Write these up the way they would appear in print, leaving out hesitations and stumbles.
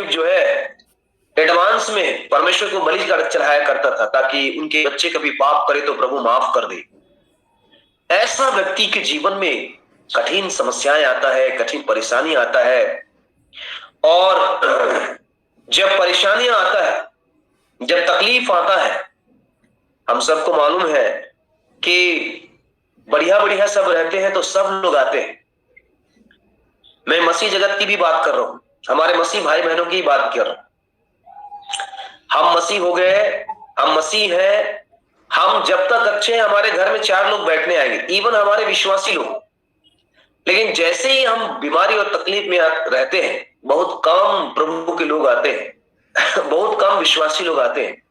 जो है एडवांस में परमेश्वर को बलि चढ़ाया करता था ताकि उनके बच्चे कभी पाप करे तो प्रभु माफ कर दे। ऐसा व्यक्ति के जीवन में कठिन समस्याएं आता है, कठिन परेशानी आता है, और जब परेशानियां आता है, जब तकलीफ आता है, हम सबको मालूम है कि बढ़िया बढ़िया सब रहते हैं तो सब लोग आते हैं। मैं मसीह जगत की भी बात कर रहा हूं, हमारे मसीह भाई बहनों की बात कर रहा हूं। हम मसीह हो गए, हम मसीह हैं, हम जब तक अच्छे हैं हमारे घर में 4 लोग बैठने आएंगे, इवन हमारे विश्वासी लोग। लेकिन जैसे ही हम बीमारी और तकलीफ में रहते हैं, बहुत कम प्रभु के लोग आते हैं बहुत कम विश्वासी लोग आते हैं,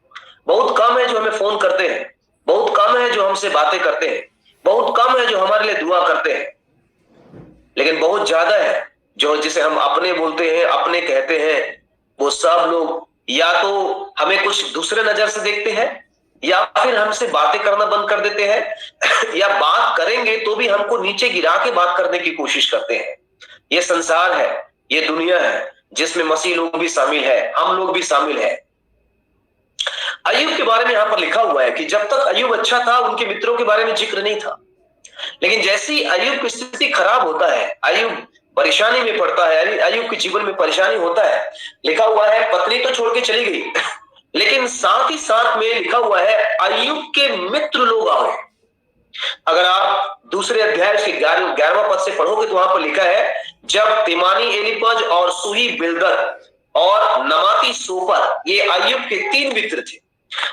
बहुत कम है जो हमें फोन करते हैं, बहुत कम है जो हमसे बातें करते हैं, बहुत कम है जो हमारे लिए दुआ करते हैं। लेकिन बहुत ज्यादा है जो जिसे हम अपने बोलते हैं, अपने कहते हैं, वो सब लोग या तो हमें कुछ दूसरे नजर से देखते हैं या फिर हमसे बातें करना बंद कर देते हैं या बात करेंगे तो भी हमको नीचे गिरा के बात करने की कोशिश करते हैं। ये संसार है, ये दुनिया है जिसमें मसीह लोग भी शामिल है, हम लोग भी शामिल है। अय्यूब के बारे में यहां पर लिखा हुआ है कि जब तक अय्यूब अच्छा था उनके मित्रों के बारे में जिक्र नहीं था, लेकिन जैसे ही अय्यूब की स्थिति खराब होता है, अय्यूब परेशानी में पड़ता है, अय्यूब के जीवन में परेशानी होता है, लिखा हुआ है पत्नी तो छोड़ के चली गई लेकिन साथ ही साथ में लिखा हुआ है अय्यूब के मित्र लोग आए। अगर आप दूसरे अध्याय के 11वां पद से पढ़ोगे तो वहां पर लिखा है, जब तिमानी एलीपज और सुही बिल्दद और नमाती सोपर, ये अय्यूब के 3 मित्र थे,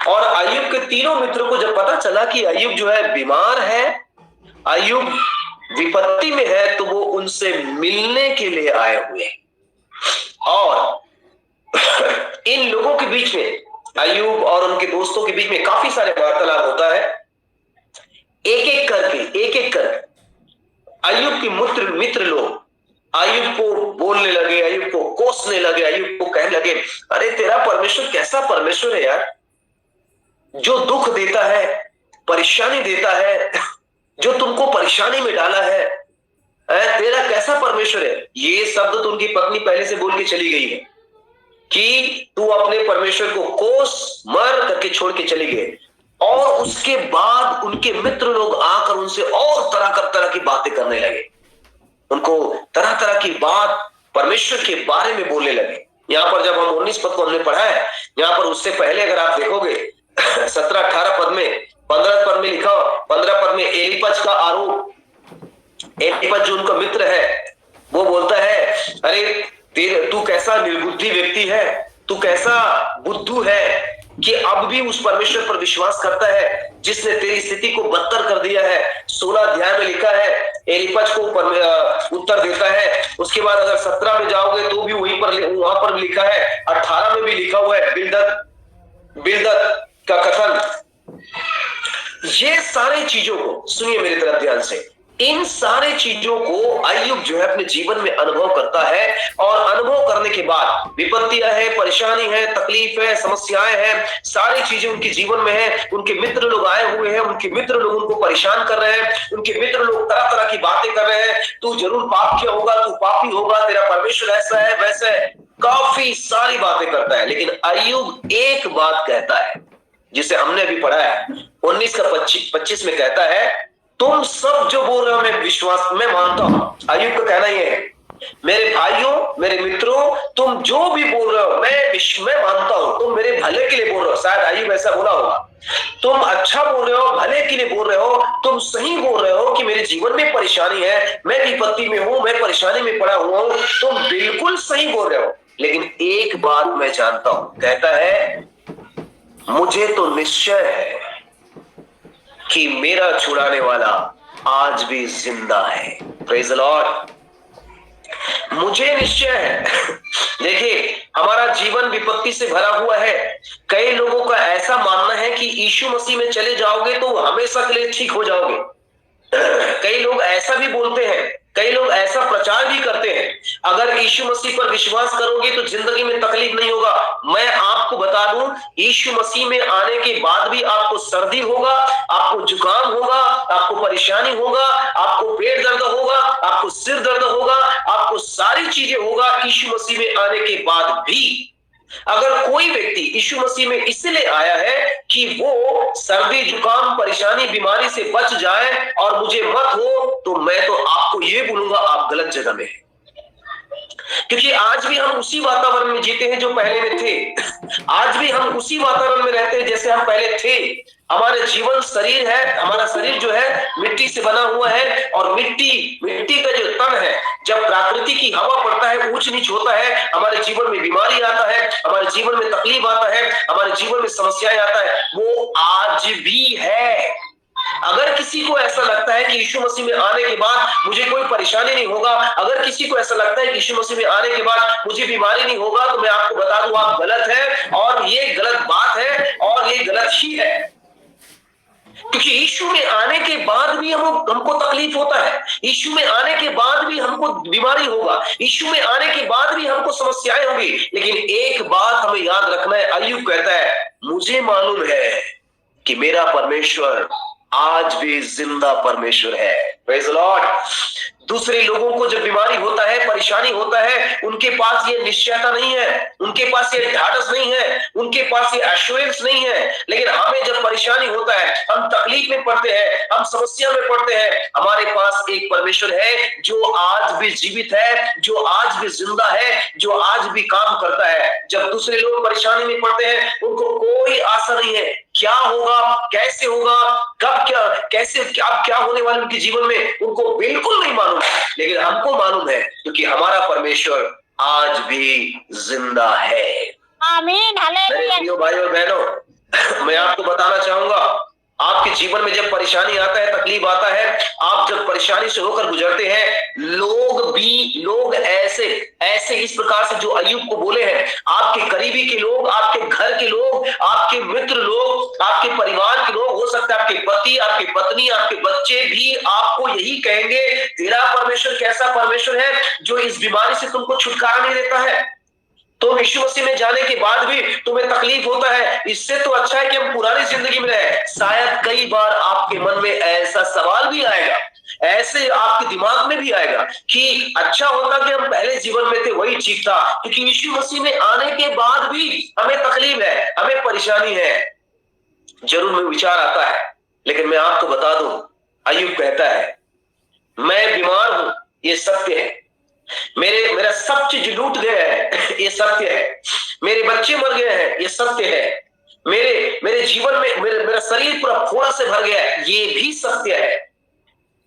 और अय्यूब के तीनों मित्रों को जब पता चला कि अय्यूब जो है बीमार है, अय्यूब विपत्ति में है, तो वो उनसे मिलने के लिए आए हुए। और इन लोगों के बीच में, अय्यूब और उनके दोस्तों के बीच में काफी सारे वार्तालाप होता है। एक एक करके अय्यूब के मित्र लोग अय्यूब को बोलने लगे, अय्यूब को कोसने लगे, अय्यूब को कहने लगे, अरे तेरा परमेश्वर कैसा परमेश्वर है यार, जो दुख देता है, परेशानी देता है, जो तुमको परेशानी में डाला है, तेरा कैसा परमेश्वर है। ये शब्द तो उनकी पत्नी पहले से बोल के चली गई है कि तू अपने परमेश्वर को कोस मर करके छोड़ के चली गई। और उसके बाद उनके मित्र लोग आकर उनसे और तरह की बातें करने लगे, उनको तरह तरह की बात परमेश्वर के बारे में बोलने लगे। यहाँ पर जब हम 19 पद को हमने पढ़ा है, यहाँ पर उससे पहले अगर आप देखोगे 17-18 पद में, 15 पद में लिखा, 15 पद में एलीपज का आरोप, एलीपज जो उनका मित्र है वो बोलता है, अरे तू कैसा निर्बुद्धि व्यक्ति है, तू कैसा बुद्धू है कि अब भी उस परमेश्वर पर विश्वास करता है जिसने तेरी स्थिति को बदतर कर दिया है। 16 अध्याय में लिखा है, एलीपज को उत्तर देता है। उसके बाद अगर 17 में जाओगे तो भी वहां पर लिखा है, 18 में भी लिखा हुआ है बिल्दद का कथन। ये सारी चीजों को सुनिए मेरी तरफ ध्यान से, इन सारे चीजों को अय्यूब जो है अपने जीवन में अनुभव करता है, और अनुभव करने के बाद विपत्तियां है, परेशानी है, तकलीफ है, समस्याएं हैं, सारी चीजें उनके जीवन में है। उनके मित्र लोग आए हुए हैं, उनके मित्र लोग उनको परेशान कर रहे हैं, उनके मित्र लोग तरह तरह की बातें कर रहे हैं, तू जरूर पाप किया होगा, तू पापी होगा, तेरा परमेश्वर ऐसा है वैसा है, काफी सारी बातें करता है। लेकिन अय्यूब एक बात कहता है जिसे हमने अभी पढ़ा है, 19 का 25 में कहता है, तुम सब जो बोल रहे हो मैं मानता हूं। अय्यूब का कहना यह है, मेरे भाइयों, मेरे मित्रों, तुम जो भी बोल रहे हो मैं मानता हूं, तुम मेरे भले के लिए बोल रहे हो। शायद अय्यूब ऐसा बोला होगा, तुम अच्छा बोल रहे हो, भले के लिए बोल रहे हो, तुम सही बोल रहे हो कि मेरे जीवन में परेशानी है, मैं विपत्ति में हूं, मैं परेशानी में पड़ा हुआ हूं, तुम बिल्कुल सही बोल रहे हो। लेकिन एक बात मैं जानता हूं, कहता है, मुझे तो निश्चय है कि मेरा छुड़ाने वाला आज भी जिंदा है। Praise the Lord. मुझे निश्चय है देखिए, हमारा जीवन विपत्ति से भरा हुआ है। कई लोगों का ऐसा मानना है कि यीशु मसीह में चले जाओगे तो हमेशा के लिए ठीक हो जाओगे। कई लोग ऐसा भी बोलते हैं, कई लोग ऐसा प्रचार भी करते हैं, अगर यीशु मसीह पर विश्वास करोगे तो जिंदगी में तकलीफ नहीं होगा। मैं आप आपको बता दूं, यीशु मसीह में आने के बाद भी आपको सर्दी होगा, आपको जुकाम होगा, आपको परेशानी होगा, आपको पेट दर्द होगा, आपको सिर दर्द होगा, आपको सारी चीजें होगा यीशु मसीह में आने के बाद भी। अगर कोई व्यक्ति यीशु मसीह में इसलिए आया है कि वो सर्दी जुकाम परेशानी बीमारी से बच जाए और मुझे मत हो, तो मैं तो आपको ये बोलूंगा आप गलत जगह में हैं। क्योंकि आज भी हम उसी वातावरण में जीते हैं जो पहले में थे। आज भी हम उसी वातावरण में रहते हैं जैसे हम पहले थे। हमारे जीवन शरीर है, हमारा शरीर जो है मिट्टी से बना हुआ है, और मिट्टी का जो तन है, जब प्रकृति की हवा पड़ता है, ऊंच नीच होता है, हमारे जीवन में बीमारी आता है, हमारे जीवन में तकलीफ आता है, हमारे जीवन में समस्याएं आता है, वो आज भी है। अगर किसी को ऐसा लगता है कि यीशु मसीह में आने के बाद मुझे कोई परेशानी नहीं होगा, अगर किसी को ऐसा लगता है कि यीशु मसीह में आने के बाद मुझे बीमारी नहीं होगा, तो मैं आपको बता दूं आप गलत है, और ये गलत बात है, और ये गलत ही है। क्योंकि यीशु में आने के बाद भी हमको तकलीफ होता है, यीशु में आने के बाद भी हमको बीमारी होगा, यीशु में आने के बाद भी हमको समस्याएं होंगी। लेकिन एक बात हमें याद रखना है, अय्यूब कहता है मुझे मालूम है कि मेरा परमेश्वर आज भी जिंदा परमेश्वर है। Praise the Lord. दूसरे लोगों को जब बीमारी होता है, परेशानी होता है, उनके पास ये निश्चयता नहीं है, उनके पास ये ढाढ़स नहीं है, उनके पास ये एश्योरेंस नहीं है। लेकिन हमें जब परेशानी होता है, हम तकलीफ में पड़ते हैं, हम समस्या में पड़ते हैं, हमारे पास एक परमेश्वर है जो आज भी जीवित है, जो आज भी जिंदा है, जो आज भी काम करता है। जब दूसरे लोग परेशानी में पड़ते हैं, उनको कोई आशा नहीं है क्या होगा, कैसे होगा, कब क्या, कैसे अब क्या होने वाले उनके जीवन में, उनको बिल्कुल नहीं मालूम। लेकिन हमको मालूम है क्योंकि हमारा परमेश्वर आज भी जिंदा है। आमीन, हालेलुया। भाई और बहनों, मैं आपको बताना चाहूंगा, आपके जीवन में जब परेशानी आता है, तकलीफ आता है, आप जब परेशानी से होकर गुजरते हैं, लोग ऐसे इस प्रकार से जो अय्यूब को बोले हैं, आपके करीबी के लोग, आपके घर के लोग, आपके मित्र लोग, आपके परिवार के लोग, हो सकता है आपके पति, आपकी पत्नी, आपके बच्चे भी आपको यही कहेंगे, तेरा परमेश्वर कैसा परमेश्वर है जो इस बीमारी से तुमको छुटकारा नहीं देता है। तो यीशु मसीह में जाने के बाद भी तुम्हें तकलीफ होता है, इससे तो अच्छा है कि हम पुरानी जिंदगी में रहे। शायद कई बार आपके मन में ऐसा सवाल भी आएगा, ऐसे आपके दिमाग में भी आएगा कि अच्छा होता कि हम पहले जीवन में थे वही ठीक था, क्योंकि यीशु मसीह में आने के बाद भी हमें तकलीफ है, हमें परेशानी है। जरूर में विचार आता है, लेकिन मैं आपको बता दूं, अय्यूब कहता है मैं बीमार हूं, ये सत्य है, मेरा सब चीज लूट गया है, ये सत्य है, मेरे बच्चे मर गए हैं, ये सत्य है, मेरे जीवन में मेरा शरीर पूरा फोड़ा से भर गया है, ये भी सत्य है,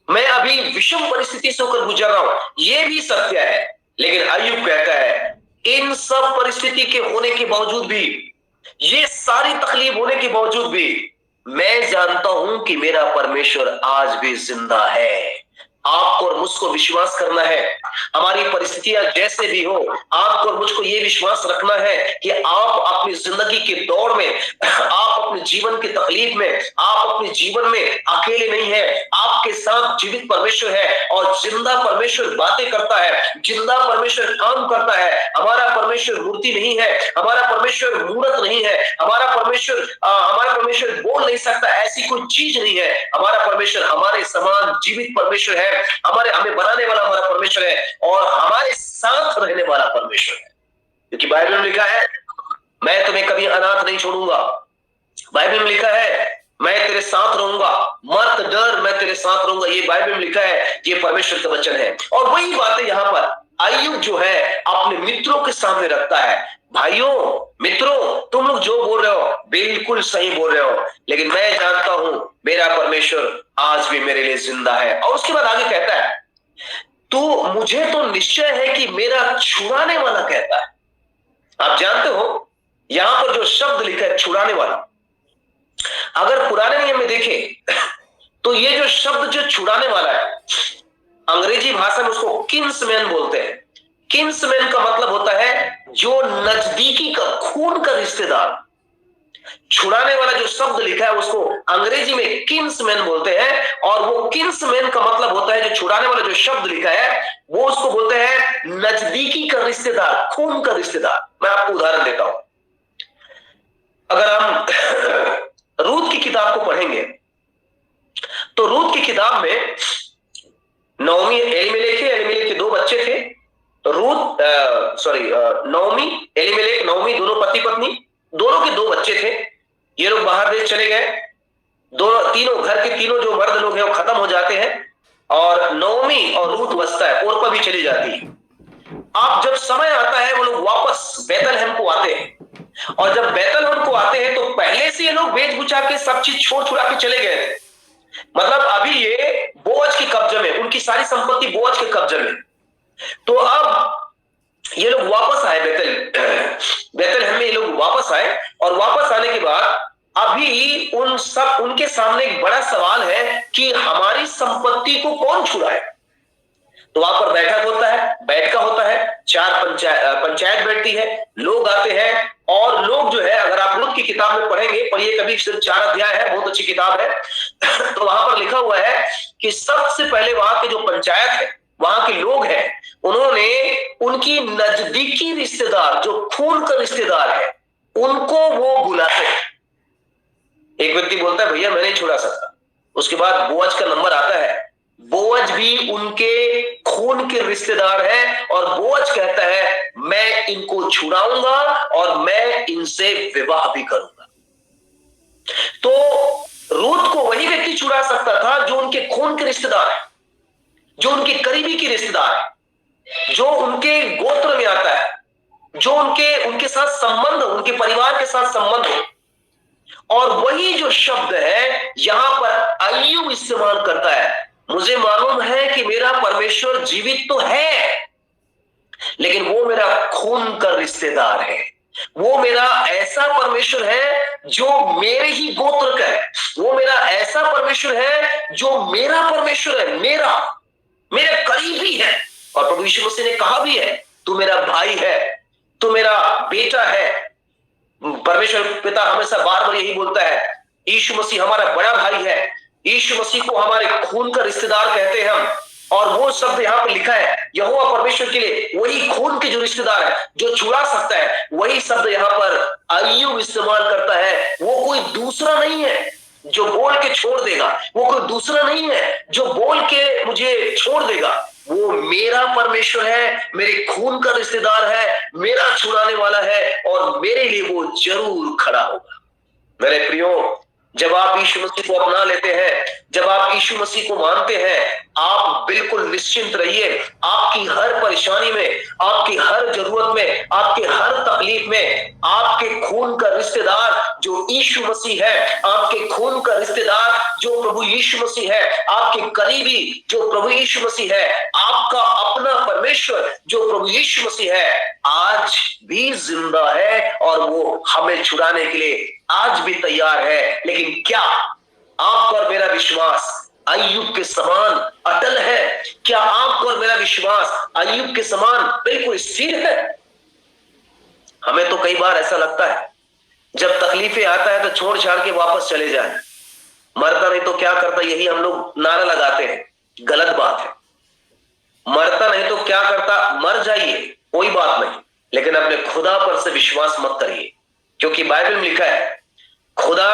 मैं अभी विषम परिस्थिति से होकर गुजर रहा हूं, ये भी सत्य है। लेकिन अय्यूब कहता है इन सब परिस्थिति के होने के बावजूद भी, ये सारी तकलीफ होने के बावजूद भी, मैं जानता हूं कि मेरा परमेश्वर आज भी जिंदा है। आपको और मुझको विश्वास करना है, हमारी परिस्थितियां जैसे भी हो, आपको और मुझको ये विश्वास रखना है कि आप अपनी जिंदगी की दौड़ में, आप अपने जीवन की तकलीफ में, आप अपने जीवन में अकेले नहीं है, आपके साथ जीवित परमेश्वर है, और जिंदा परमेश्वर बातें करता है, जिंदा परमेश्वर काम करता है। हमारा परमेश्वर मूर्ति नहीं है, हमारा परमेश्वर मूर्त नहीं है, हमारा परमेश्वर बोल नहीं सकता, ऐसी कोई चीज नहीं है। हमारा परमेश्वर हमारे समान जीवित परमेश्वर है, हमें बनाने वाला हमारा परमेश्वर है, और हमारे साथ रहने वाला परमेश्वर है। क्योंकि बाइबल में लिखा है मैं तुम्हें कभी अनाथ नहीं छोड़ूंगा, बाइबल में लिखा है मैं तेरे साथ रहूंगा, मत डर मैं तेरे साथ रहूंगा, ये बाइबल में लिखा है, ये परमेश्वर का वचन है। और वही बातें यहाँ पर अय्यूब जो है अपने मित्रों के सामने रखता है। भाइयों, मित्रों, तुम लोग जो बोल रहे हो बिल्कुल सही बोल रहे हो, लेकिन मैं जानता हूं मेरा परमेश्वर आज भी मेरे लिए जिंदा है। और उसके बाद आगे कहता है तो मुझे तो निश्चय है कि मेरा छुड़ाने वाला कहता है। आप जानते हो यहां पर जो शब्द लिखा है छुड़ाने वाला, अगर पुराने नियम में देखें तो ये जो शब्द जो छुड़ाने वाला है, अंग्रेजी भाषा में उसको किन्समैन बोलते हैं। किन्समैन का मतलब होता है जो नजदीकी का, खून का रिश्तेदार। छुड़ाने वाला जो शब्द लिखा है उसको अंग्रेजी में किन्समैन बोलते हैं, और वो किन्समैन का मतलब होता है, जो छुड़ाने वाला जो शब्द लिखा है वो उसको बोलते हैं नजदीकी का रिश्तेदार, खून का रिश्तेदार। मैं आपको उदाहरण देता हूं। अगर हम रूत की किताब को पढ़ेंगे तो रूत की किताब में नौमी एलीमेलेक के 2 बच्चे थे। नौमी एलीमेलेक नौमी दोनों पति पत्नी, दोनों के 2 बच्चे थे। ये लोग बाहर देश चले गए। तीनों घर के तीनों जो मर्द लोग हैं वो खत्म हो जाते हैं और नौमी और रूत बचता है, ओरपा भी चली जाती है। अब जब समय आता है वो लोग वापस बैतलहम को आते हैं और जब बैतलहम को आते हैं तो पहले से ये लोग बेच बुचा के सब चीज छोड़ छुड़ा के चले गए थे। मतलब अभी ये बोअज के कब्जे में, उनकी सारी संपत्ति बोअज के कब्जे में। तो अब ये लोग वापस आए बैतलहम में, ये लोग वापस आए और वापस आने के बाद अभी उनके सामने एक बड़ा सवाल है कि हमारी संपत्ति को कौन छुड़ाए। तो वहां पर बैठका होता है, 4 पंचायत बैठती है, लोग आते हैं और लोग जो है, अगर आप रूत की किताब में पढ़ेंगे, पढ़िए कभी, सिर्फ 4 अध्याय है, बहुत अच्छी किताब है। तो वहां पर लिखा हुआ है कि सबसे पहले वहां के जो पंचायत है, वहां के लोग हैं, उन्होंने उनकी नजदीकी रिश्तेदार, जो खून का रिश्तेदार है, उनको वो बुलाते हैं। एक व्यक्ति बोलता है भैया मैं नहीं छुड़ा सकता। उसके बाद बोअज का नंबर आता है। बोअज भी उनके खून के रिश्तेदार है और बोअज कहता है मैं इनको छुड़ाऊंगा और मैं इनसे विवाह भी करूंगा। तो रूत को वही व्यक्ति छुड़ा सकता था जो उनके खून के रिश्तेदार है, जो उनके करीबी के रिश्तेदार है, जो उनके गोत्र में आता है, जो उनके साथ संबंध, उनके परिवार के साथ संबंध हो। और वही जो शब्द है यहां पर अय्यूब इस्तेमाल करता है। मुझे मालूम है कि मेरा परमेश्वर जीवित तो है, लेकिन वो मेरा खून का रिश्तेदार है। वो मेरा ऐसा परमेश्वर है जो मेरे ही गोत्र का है। वो मेरा ऐसा परमेश्वर है जो मेरा परमेश्वर है, मेरे करीबी है। और प्रभु यीशु मसीह ने कहा भी है, तू मेरा भाई है, तू मेरा बेटा है। परमेश्वर पिता हमेशा बार बार यही बोलता है। यीशु मसीह हमारा बड़ा भाई है, यीशु मसीह को हमारे खून का रिश्तेदार कहते हैं हम। और वो शब्द यहाँ पे लिखा है यहोवा परमेश्वर के लिए, वही खून के जो रिश्तेदार है, जो छुड़ा सकता है, वही शब्द यहाँ पर अय्यूब इस्तेमाल करता है। वो कोई दूसरा नहीं है जो बोल के छोड़ देगा, वो कोई दूसरा नहीं है जो बोल के मुझे छोड़ देगा। वो मेरा परमेश्वर है, मेरे खून का रिश्तेदार है, मेरा छुड़ाने वाला है और मेरे लिए वो जरूर खड़ा होगा। मेरे प्रियो, जब आप यीशु मसीह को अपना लेते हैं, जब आप यीशु मसीह को मानते हैं, आप बिल्कुल निश्चिंत रहिए। आपकी हर परेशानी में, आपकी हर जरूरत में, आपके हर तकलीफ में आपके खून का रिश्तेदार जो यीशु मसीह है, आपके खून का रिश्तेदार जो प्रभु यीशु मसीह है, आपके करीबी जो प्रभु यीशु मसीह है, आपका अपना परमेश्वर जो प्रभु यीशु मसीह है, आज भी जिंदा है और वो हमें छुड़ाने के लिए आज भी तैयार है। लेकिन क्या आपका और मेरा विश्वास अय्यूब के समान अटल है? क्या आपका और मेरा विश्वास अय्यूब के समान बिल्कुल स्थिर है? हमें तो कई बार ऐसा लगता है जब तकलीफें आता है तो छोड़ छाड़ के वापस चले जाए, मरता नहीं तो क्या करता, यही हम लोग नारा लगाते हैं। गलत बात है। मरता नहीं तो क्या करता, मर जाइए, कोई बात नहीं, लेकिन अपने खुदा पर से विश्वास मत करिए, क्योंकि बाइबल में लिखा है खुदा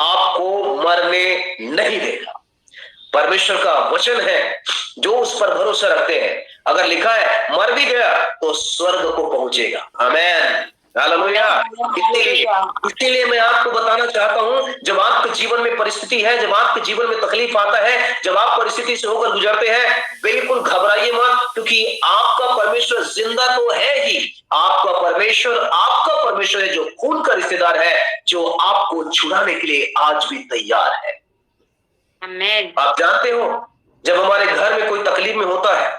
आपको मरने नहीं देगा। परमेश्वर का वचन है, जो उस पर भरोसा रखते हैं, अगर लिखा है मर भी गया तो स्वर्ग को पहुंचेगा। आमीन, हालेलुया। इसीलिए मैं आपको बताना चाहता हूं, जब आपके जीवन में परिस्थिति है, जब आपके जीवन में तकलीफ आता है, जब आप परिस्थिति से होकर गुजरते हैं, बिल्कुल घबराइए मत, क्योंकि आपका परमेश्वर जिंदा तो है ही। आपका परमेश्वर है जो खून का रिश्तेदार है, जो आपको छुड़ाने के लिए आज भी तैयार है। आमीन। आप जानते हो, जब हमारे घर में कोई तकलीफ में होता है,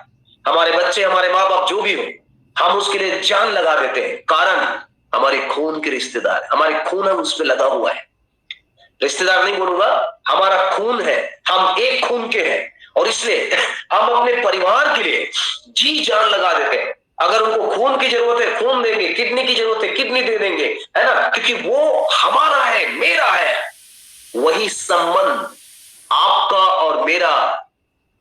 हमारे बच्चे, हमारे माँ बाप जो भी हो, हम उसके लिए जान लगा देते हैं। कारण हमारे खून के रिश्तेदार, हमारे खून है उस पर लगा हुआ है। रिश्तेदार नहीं बोलूंगा, हमारा खून है, हम एक खून के हैं, और इसलिए हम अपने परिवार के लिए जी जान लगा देते हैं। अगर उनको खून की जरूरत है खून देंगे, किडनी की जरूरत है किडनी दे देंगे, है ना, क्योंकि वो हमारा है, मेरा है। वही संबंध आपका और मेरा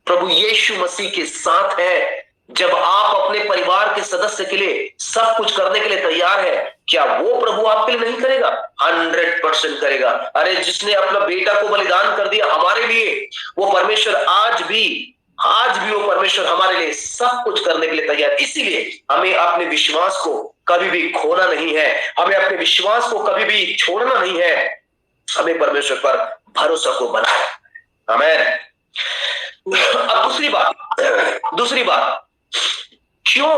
प्रभु यीशु मसीह के साथ है। जब आप अपने परिवार के सदस्य के लिए सब कुछ करने के लिए तैयार है, क्या वो प्रभु आपके लिए नहीं करेगा? 100% करेगा। अरे जिसने अपना बेटा को बलिदान कर दिया हमारे लिए, वो परमेश्वर आज भी वो परमेश्वर हमारे लिए सब कुछ करने के लिए तैयार। इसीलिए हमें अपने विश्वास को कभी भी खोना नहीं है, हमें अपने विश्वास को कभी भी छोड़ना नहीं है, हमें परमेश्वर पर भरोसा को बनाए। आमीन। अब दूसरी बात, क्यों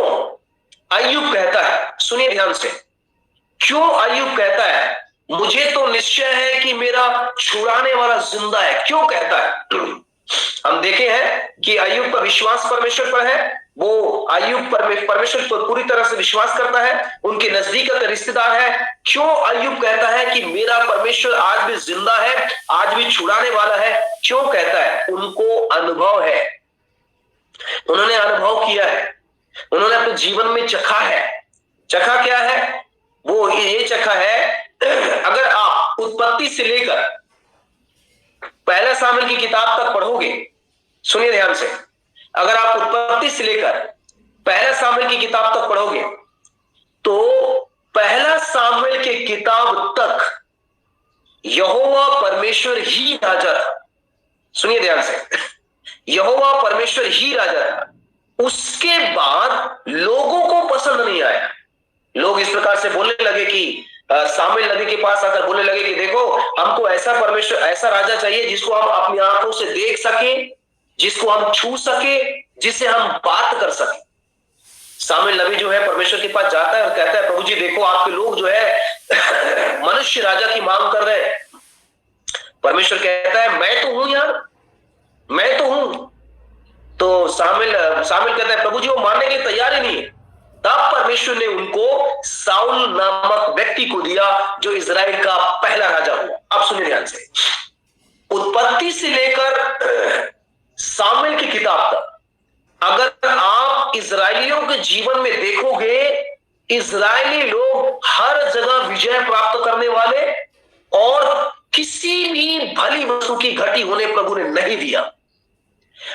अय्यूब कहता है, सुनिए ध्यान से, क्यों अय्यूब कहता है मुझे तो निश्चय है कि मेरा छुड़ाने वाला जिंदा है? क्यों कहता है? हम देखे हैं कि अय्यूब का विश्वास परमेश्वर पर है, वो अय्यूब परमेश्वर पर पूरी तरह से विश्वास करता है, उनके नजदीक का रिश्तेदार है। क्यों अय्यूब कहता है कि मेरा परमेश्वर आज भी जिंदा है, आज भी छुड़ाने वाला है? क्यों कहता है? उनको अनुभव है, उन्होंने अनुभव किया है, उन्होंने अपने जीवन में चखा है। चखा क्या है? वो ये चखा है, अगर आप उत्पत्ति से लेकर पहला सामुएल की किताब तक पढ़ोगे, सुनिए ध्यान से, अगर आप उत्पत्ति से लेकर पहला सामुएल की किताब तक पढ़ोगे तो पहला सामुएल की किताब तक यहोवा परमेश्वर ही राजा था। सुनिए ध्यान से, यहोवा परमेश्वर ही राजा था। उसके बाद लोगों को पसंद नहीं आया। लोग इस प्रकार से बोलने लगे कि सामुएल नबी के पास आकर बोलने लगे कि देखो, हमको ऐसा परमेश्वर, ऐसा राजा चाहिए जिसको हम अपनी आंखों से देख सके, जिसको हम छू सके, जिससे हम बात कर सके। सामुएल नबी जो है परमेश्वर के पास जाता है और कहता है, प्रभु जी देखो, आपके लोग जो है मनुष्य राजा की मांग कर रहे हैं। परमेश्वर कहता है, मैं तो हूं यार, मैं तो हूं। तो सामुएल कहता है, प्रभु जी वो मानने के लिए तैयार ही नहीं है। तब परमेश्वर ने उनको साउल नामक व्यक्ति को दिया, जो इजराइल का पहला राजा हुआ। अब सुनिए ध्यान से, उत्पत्ति से लेकर सामुएल की किताब तक अगर आप इजराइलियों के जीवन में देखोगे, इजरायली लोग हर जगह विजय प्राप्त करने वाले, और किसी भी भली वस्तु की घटी होने प्रभु ने नहीं दिया।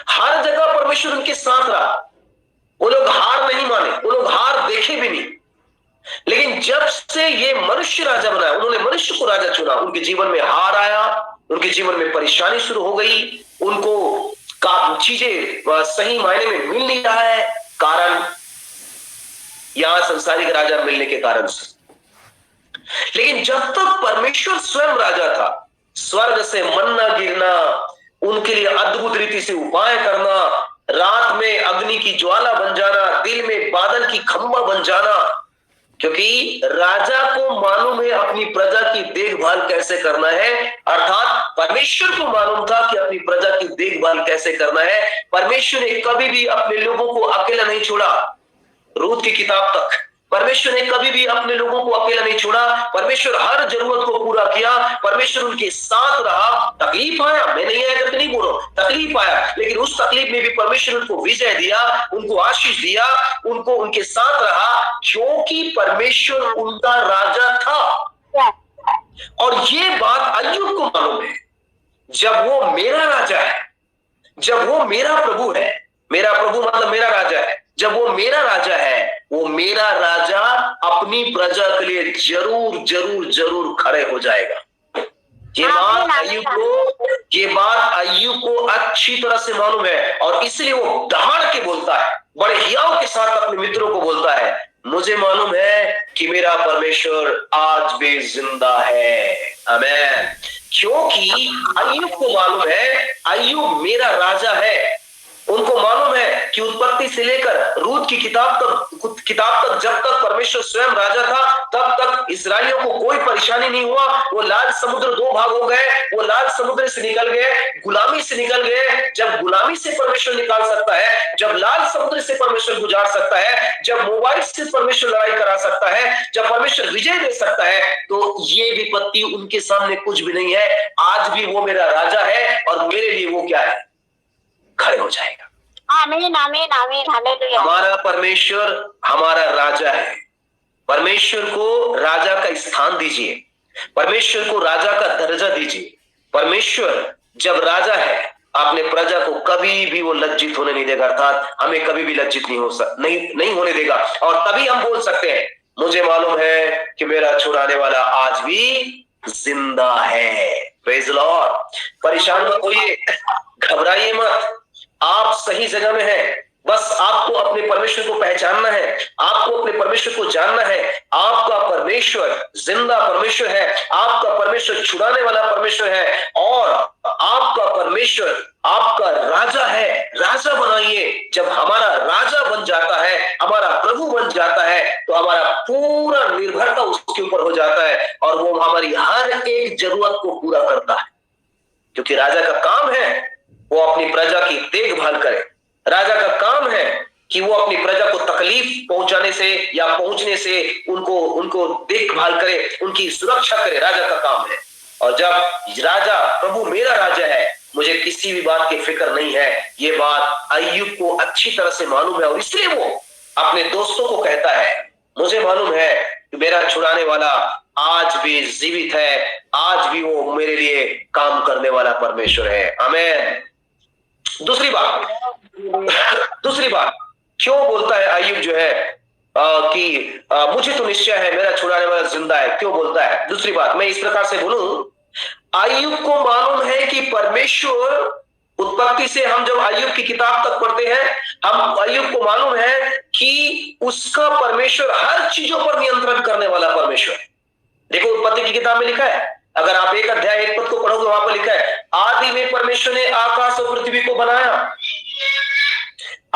हर जगह परमेश्वर उनके साथ रहा। वो लोग हार नहीं माने, वो लोग हार देखे भी नहीं। लेकिन जब से ये मनुष्य राजा बनाया, उन्होंने मनुष्य को राजा चुना, उनके जीवन में हार आया, उनके जीवन में परेशानी शुरू हो गई, उनको चीजें सही मायने में मिल नहीं रहा है। कारण यहां संसारिक राजा मिलने के कारण से। लेकिन जब तक परमेश्वर स्वयं राजा था, स्वर्ग से मन्ना गिरना, उनके लिए अद्भुत रीति से उपाय करना, रात में अग्नि की ज्वाला बन जाना, दिन में बादल की खंभा बन जाना, क्योंकि राजा को मालूम है अपनी प्रजा की देखभाल कैसे करना है। अर्थात परमेश्वर को मालूम था कि अपनी प्रजा की देखभाल कैसे करना है। परमेश्वर ने कभी भी अपने लोगों को अकेला नहीं छोड़ा। रूत की किताब तक परमेश्वर ने कभी भी अपने लोगों को अकेला नहीं छोड़ा। परमेश्वर हर जरूरत को पूरा किया, परमेश्वर उनके साथ रहा। तकलीफ आया, मैं नहीं आया करके नहीं बोल रहा हूं, तकलीफ आया, लेकिन उस तकलीफ में भी परमेश्वर उनको विजय दिया, उनको आशीष दिया, उनको उनके साथ रहा, क्योंकि परमेश्वर उनका राजा था। और ये बात अय्यूब को मालूम है। जब वो मेरा राजा है, जब वो मेरा प्रभु है, मेरा प्रभु मतलब मेरा राजा है, जब वो मेरा राजा है, वो मेरा राजा अपनी प्रजा के लिए जरूर जरूर जरूर खड़े हो जाएगा। ये बात अय्यूब को अच्छी तरह से मालूम है, और इसलिए वो दहाड़ के बोलता है, बड़े हियाव के साथ अपने मित्रों को बोलता है, मुझे मालूम है कि मेरा परमेश्वर आज भी जिंदा है। आमीन। क्योंकि अय्यूब को मालूम है अय्यूब मेरा राजा है। उनको मालूम है कि उत्पत्ति से लेकर रूत की किताब तक जब तक परमेश्वर स्वयं राजा था, तब तक इस्राएलियों को कोई परेशानी नहीं हुआ। वो लाल समुद्र दो भाग हो गए, वो लाल समुद्र से निकल गए, गुलामी से निकल गए। जब गुलामी से परमेश्वर निकाल सकता है, जब लाल समुद्र से परमेश्वर गुजार सकता है, जब मोबाइल से परमेश्वर लड़ाई करा सकता है, जब परमेश्वर विजय दे सकता है, तो ये विपत्ति उनके सामने कुछ भी नहीं है। आज भी वो मेरा राजा है, और मेरे लिए वो क्या है, खड़े हो जाएगा। आमीन आमीन आमीन हालेलुया। हमारा परमेश्वर हमारा राजा है। परमेश्वर को राजा का स्थान दीजिए, परमेश्वर को राजा का दर्जा दीजिए। परमेश्वर जब राजा है, अपने प्रजा को कभी भी वो लज्जित होने नहीं देगा, अर्थात हमें कभी भी लज्जित नहीं होने देगा। और तभी हम बोल सकते हैं मुझे मालूम है कि मेरा छुड़ाने वाला आज भी जिंदा है। Praise the Lord. परेशान मत होइए, घबराइए मत, आप सही जगह में हैं। बस आपको अपने परमेश्वर को पहचानना है, आपको अपने परमेश्वर को जानना है। आपका परमेश्वर जिंदा परमेश्वर है, आपका परमेश्वर छुड़ाने वाला परमेश्वर है, और आपका परमेश्वर आपका राजा है। राजा बनाइए। जब हमारा राजा बन जाता है, हमारा प्रभु बन जाता है, तो हमारा पूरा निर्भरता उसके ऊपर हो जाता है, और वो हमारी हर एक जरूरत को पूरा करता है। क्योंकि राजा का काम है वो अपनी प्रजा की देखभाल करे। राजा का काम है कि वो अपनी प्रजा को तकलीफ पहुंचाने से या पहुंचने से उनको देखभाल करे, उनकी सुरक्षा करे। राजा का काम है। और जब राजा प्रभु मेरा राजा है, मुझे किसी भी बात की फिक्र नहीं है। ये बात अय्यूब को अच्छी तरह से मालूम है, और इसलिए वो अपने दोस्तों को कहता है, मुझे मालूम है कि मेरा छुड़ाने वाला आज भी जीवित है, आज भी वो मेरे लिए काम करने वाला परमेश्वर है। आमीन। दूसरी बात क्यों बोलता है अय्यूब जो है कि मुझे तो निश्चय है मेरा छुड़ाने वाला जिंदा है, क्यों बोलता है? दूसरी बात मैं इस प्रकार से बोलूं, अय्यूब को मालूम है कि परमेश्वर, उत्पत्ति से हम जब अय्यूब की किताब तक पढ़ते हैं, हम अय्यूब को मालूम है कि उसका परमेश्वर हर चीजों पर नियंत्रण करने वाला परमेश्वर है। देखो उत्पत्ति की किताब में लिखा है, अगर आप 1 अध्याय 1 पद को पढ़ोगे, वहां पर लिखा है, आदि में परमेश्वर ने आकाश और पृथ्वी को बनाया।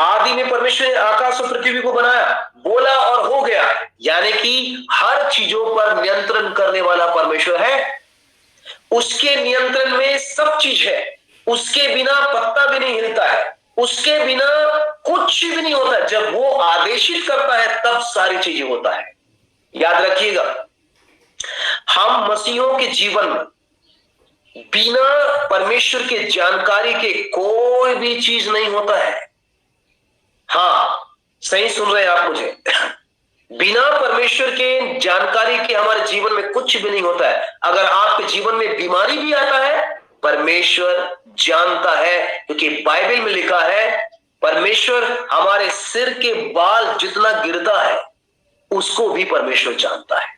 आदि में परमेश्वर ने आकाश और पृथ्वी को बनाया, बोला और हो गया। यानी कि हर चीजों पर नियंत्रण करने वाला परमेश्वर है। उसके नियंत्रण में सब चीज है। उसके बिना पत्ता भी नहीं हिलता है, उसके बिना कुछ भी नहीं होता है। जब वो आदेशित करता है तब सारी चीजें होता है। याद रखिएगा, हम मसीहों के जीवन में बिना परमेश्वर के जानकारी के कोई भी चीज नहीं होता है। हाँ, सही सुन रहे हैं आप मुझे। बिना परमेश्वर के जानकारी के हमारे जीवन में कुछ भी नहीं होता है। अगर आपके जीवन में बीमारी भी आता है, परमेश्वर जानता है, क्योंकि बाइबल में लिखा है, परमेश्वर हमारे सिर के बाल जितना गिरता है उसको भी परमेश्वर जानता है।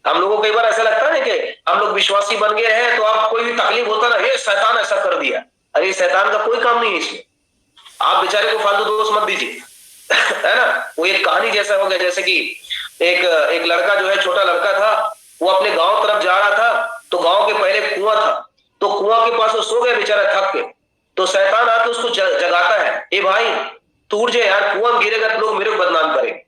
हम लोगों को कई बार ऐसा लगता है कि हम लोग विश्वासी बन गए हैं तो आप कोई भी तकलीफ होता ना, ये शैतान ऐसा कर दिया। अरे शैतान का कोई काम नहीं है इसमें, आप बेचारे को फालतू दोष मत दीजिए। है ना, वो एक कहानी जैसा हो गया, जैसे कि एक लड़का जो है, छोटा लड़का था, वो अपने गांव तरफ जा रहा था, तो गांव के पहले कुआं था, तो कुआं के पास वो सो गया बेचारा थक के। तो शैतान आके उसको जगाता है, ए भाई तू उठ जा यार, कुआं में गिरेगा तो लोग मेरे को बदनाम करेंगे,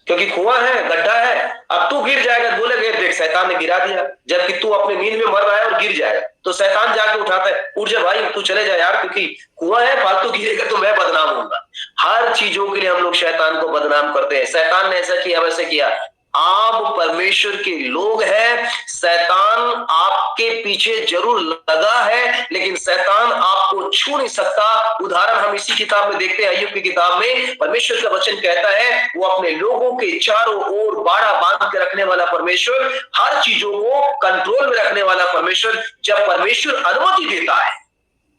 क्योंकि कुआं है, गड्ढा है, अब तू गिर जाएगा। बोलेगे देख शैतान ने गिरा दिया, जबकि तू अपने नींद में मर रहा है और गिर जाएगा। तो शैतान जाके उठाता है, उठ जा भाई तू चले जा यार, क्योंकि कुआं है, फालतू गिरेगा तो मैं बदनाम होऊंगा। हर चीजों के लिए हम लोग शैतान को बदनाम करते हैं। शैतान ने ऐसा किया, वैसे किया। आप परमेश्वर के लोग हैं, शैतान आपके पीछे जरूर लगा है, लेकिन शैतान आपको छू नहीं सकता। उदाहरण हम इसी किताब में देखते हैं, अय्यूब की किताब में परमेश्वर का वचन कहता है, वो अपने लोगों के चारों ओर बाड़ा बांध के रखने वाला परमेश्वर, हर चीजों को कंट्रोल में रखने वाला परमेश्वर। जब परमेश्वर अनुमति देता है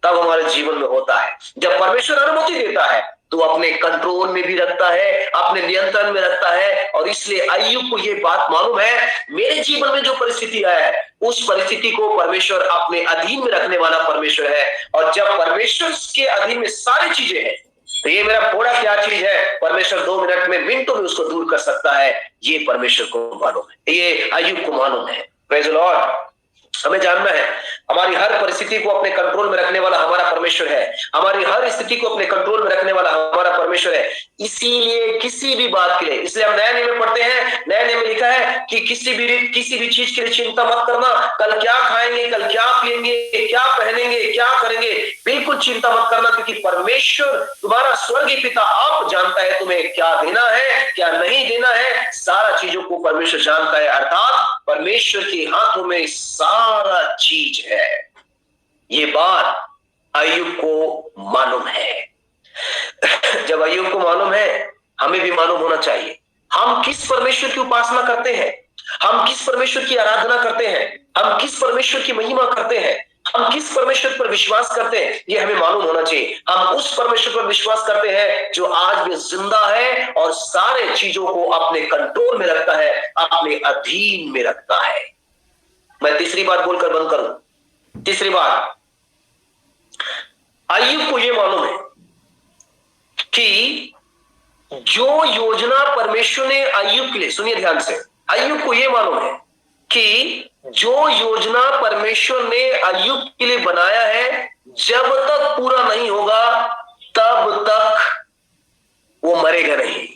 तब हमारे जीवन में होता है। जब परमेश्वर अनुमति देता है तो अपने कंट्रोल में भी रखता है, अपने नियंत्रण में रखता है। और इसलिए अय्यूब को ये बात मालूम है, मेरे जीवन में जो परिस्थिति आया है उस परिस्थिति को परमेश्वर अपने अधीन में रखने वाला परमेश्वर है। और जब परमेश्वर के अधीन में सारी चीजें हैं, तो ये मेरा थोड़ा क्या चीज है, परमेश्वर 2 मिनट में, मिनटों में उसको दूर कर सकता है। ये परमेश्वर को मालूम है, ये अय्यूब को मालूम है। Praise the Lord. हमें जानना है, हमारी हर परिस्थिति को अपने कंट्रोल में रखने वाला हमारा परमेश्वर है। हमारी हर स्थिति को अपने कंट्रोल में रखने वाला हमारा परमेश्वर है। इसीलिए किसी भी बात के लिए, इसलिए हम नए नियम में पढ़ते हैं, नए नियम में लिखा है कि किसी भी चीज के लिए चिंता मत करना, कल क्या खाएंगे, कल क्या पिएंगे, क्या पहनेंगे, क्या करेंगे, बिल्कुल चिंता मत करना, क्योंकि परमेश्वर तुम्हारा स्वर्गीय पिता आप जानता है तुम्हें क्या देना है, क्या नहीं देना है। सारा चीजों को परमेश्वर जानता है, अर्थात परमेश्वर के हाथों में सारा चीज है। ये बात अय्यूब को मालूम है। जब अय्यूब को मालूम है, हमें भी मालूम होना चाहिए। हम किस परमेश्वर की उपासना करते हैं, हम किस परमेश्वर की आराधना करते हैं, हम किस परमेश्वर की महिमा करते हैं, हम किस परमेश्वर पर विश्वास करते हैं ये हमें मालूम होना चाहिए। हम उस परमेश्वर पर विश्वास करते हैं जो आज भी जिंदा है और सारे चीजों को अपने कंट्रोल में रखता है, अपने अधीन में रखता है। मैं तीसरी बात बोलकर बंद करूं। तीसरी बात, अय्यूब को यह मालूम है कि जो योजना परमेश्वर ने अय्यूब के लिए, सुनिए ध्यान से, अय्यूब को यह मालूम है कि जो योजना परमेश्वर ने अय्यूब के लिए बनाया है जब तक पूरा नहीं होगा तब तक वो मरेगा नहीं।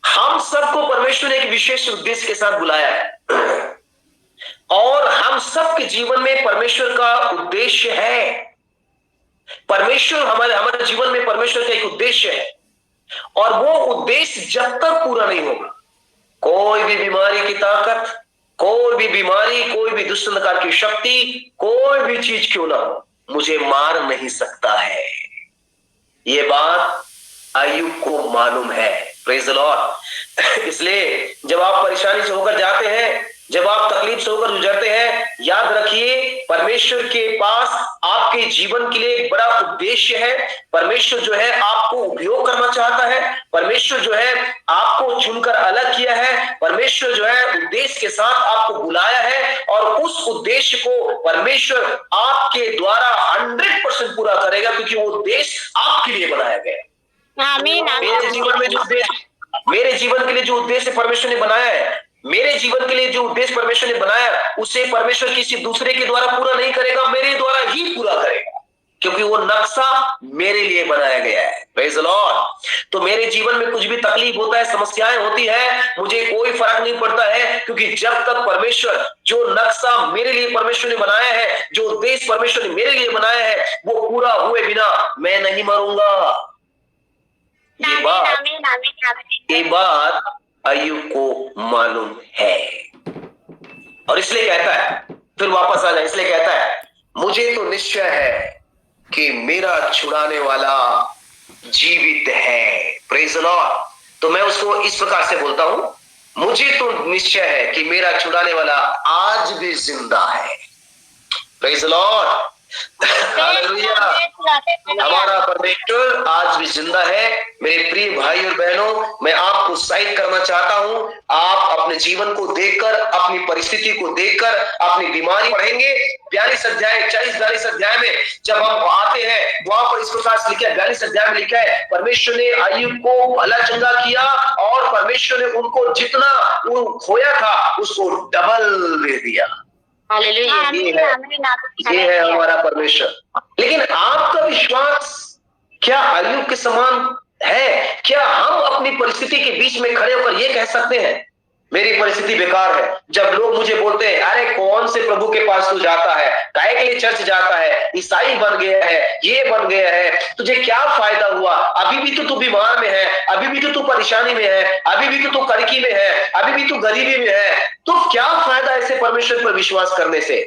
हम सबको परमेश्वर ने एक विशेष उद्देश्य के साथ बुलाया है और हम सबके जीवन में परमेश्वर का उद्देश्य है। परमेश्वर हमारे जीवन में परमेश्वर का एक उद्देश्य है और वो उद्देश्य जब तक पूरा नहीं होगा, कोई भी बीमारी की ताकत, कोई भी बीमारी, कोई भी दुष्ट अंधकार की शक्ति, कोई भी चीज क्यों ना हो, मुझे मार नहीं सकता है। ये बात अय्यूब को मालूम है। Praise the Lord. इसलिए जब आप परेशानी से होकर जाते हैं, जब आप तकलीफ से होकर गुजरते हैं, याद रखिए परमेश्वर के पास आपके जीवन के लिए एक बड़ा उद्देश्य है। परमेश्वर जो है आपको उपयोग करना चाहता है। परमेश्वर जो है आपको चुनकर अलग किया है। परमेश्वर जो है उद्देश्य के साथ आपको बुलाया है और उस उद्देश्य को परमेश्वर आपके द्वारा 100% पूरा करेगा, क्योंकि वो उद्देश्य आपके लिए बनाया गया है। मेरे जीवन में जो उद्देश्य, मेरे जीवन के लिए जो उद्देश्य परमेश्वर ने बनाया है, मेरे जीवन के लिए जो उद्देश्य परमेश्वर ने बनाया, उसे परमेश्वर किसी दूसरे के द्वारा पूरा नहीं करेगा, मेरे द्वारा ही पूरा करेगा, क्योंकि वो नक्शा मेरे लिए बनाया गया है। Praise the Lord. तो मेरे जीवन में कुछ भी तकलीफ होता है, समस्याएं होती है, मुझे कोई फर्क नहीं पड़ता है, क्योंकि जब तक परमेश्वर जो नक्शा मेरे लिए परमेश्वर ने बनाया है, जो उद्देश्य परमेश्वर ने मेरे लिए बनाया है, वो पूरा हुए बिना मैं नहीं मरूंगा। ये बात अय्यूब को मालूम है और इसलिए कहता है, फिर वापस आ जाए, इसलिए कहता है, मुझे तो निश्चय है कि मेरा छुड़ाने वाला जीवित है। Praise the Lord. तो मैं उसको इस प्रकार से बोलता हूं, मुझे तो निश्चय है कि मेरा छुड़ाने वाला आज भी जिंदा है। Praise the Lord. हालेलुया। हमारा परमेश्वर आज भी जिंदा है। मेरे प्रिय भाई और बहनों, मैं आपको उत्साहित करना चाहता हूं। आप अपने जीवन को देखकर, अपनी परिस्थिति को देखकर, अपनी बीमारी पढ़ेंगे 42 अध्याय 40-42 अध्याय में जब हम आते हैं, वहां पर इस प्रकार से लिखा है, 42 अध्याय में लिखा है, परमेश्वर ने अय्यूब को भला चंगा किया और परमेश्वर ने उनको जितना वो खोया था उसको डबल दे दिया। ये है हमारा परमेश्वर। लेकिन आपका विश्वास क्या अय्यूब के समान है? क्या हम अपनी परिस्थिति के बीच में खड़े होकर ये कह सकते हैं, मेरी परिस्थिति बेकार है? जब लोग मुझे बोलते हैं, अरे कौन से प्रभु के पास तू जाता है, काहे के लिए चर्च जाता है, ईसाई बन गया है, ये बन गया है, तुझे क्या फायदा हुआ? अभी भी तो तू बीमार में है, अभी भी तो तू परेशानी में है, अभी भी तो तू कड़की में है, अभी भी तू गरीबी में है, तो क्या फायदा ऐसे परमेश्वर पर विश्वास करने से?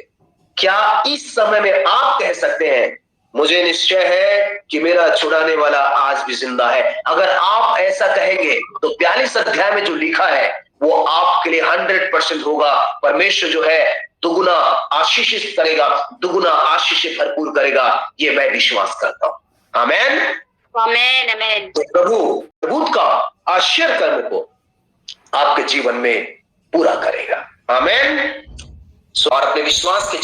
क्या इस समय में आप कह सकते हैं, मुझे निश्चय है कि मेरा छुड़ाने वाला आज भी जिंदा है? अगर आप ऐसा कहेंगे तो 42 अध्याय में जो लिखा है वो आपके लिए 100% होगा। परमेश्वर जो है दुगुना आशीषित करेगा, दुगुना आशीष से भरपूर करेगा, ये मैं विश्वास करता हूं। आमेन, आमेन, आमेन। तो प्रभु का आश्चर्य कर्म को आपके जीवन में पूरा करेगा। आमेन। और अपने विश्वास के